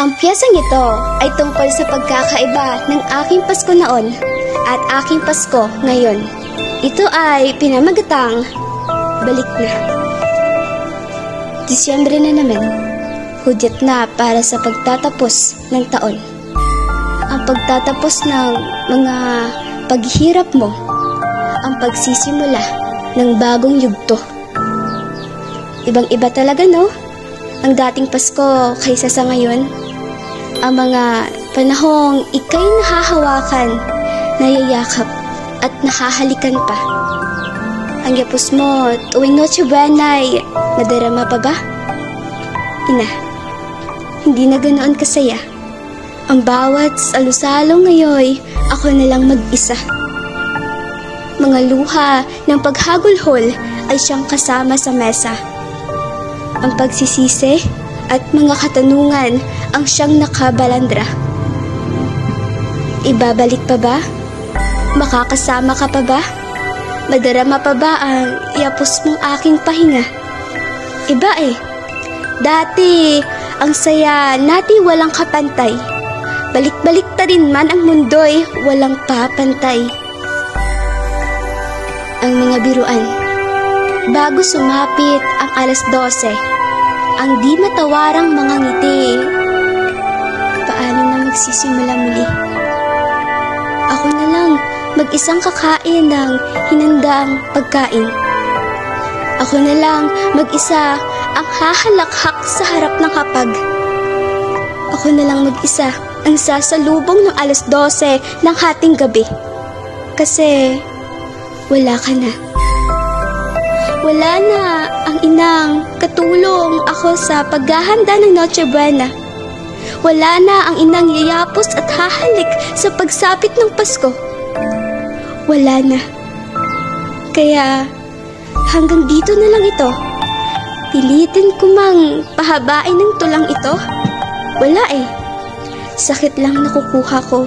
Ang piyesang ito ay tungkol sa pagkakaiba ng aking Pasko noon at aking Pasko ngayon. Ito ay pinamagatang Balik Na. Disyembre na naman, hudyat na para sa pagtatapos ng taon. Ang pagtatapos ng mga paghihirap mo, ang pagsisimula ng bagong yugto. Ibang-iba talaga, no? Ang dating Pasko kaysa sa ngayon. Ang mga panahong ika'y nahahawakan, nayayakap at nahahalikan pa. Ang yapos mo tuwing Noche Buena ay nadarama pa ba? Ina, hindi na ganoon kasaya. Ang bawat salo-salo ngayon, ako na lang mag-isa. Mga luha ng paghagulhol ay siyang kasama sa mesa. Ang pagsisisi at mga katanungan ang siyang nakabalandra. Ibabalik pa ba? Makakasama ka pa ba? Madarama pa ba ang iapos mong aking pahinga? Iba eh. Dati, ang saya nati walang kapantay. Balik-balik ta rin man ang mundo'y walang papantay. Ang mga biruan. Bago sumapit ang alas 12, ang di matawarang mga ngiti. Paano na magsisimula muli? Ako na lang mag-isang kakain ng hinandaang pagkain. Ako na lang mag-isa ang hahalakhak sa harap ng hapag. Ako na lang mag-isa ang sasalubong ng alas 12 ng hating gabi. Kasi wala ka na. Wala na ang inang katulong ako sa paghahanda ng Noche Buena. Wala na ang inang yayapos at hahalik sa pagsapit ng Pasko. Wala na. Kaya hanggang dito na lang ito. Pilitin ko mang pahabain ng tulang ito. Wala eh. Sakit lang nakukuha ko.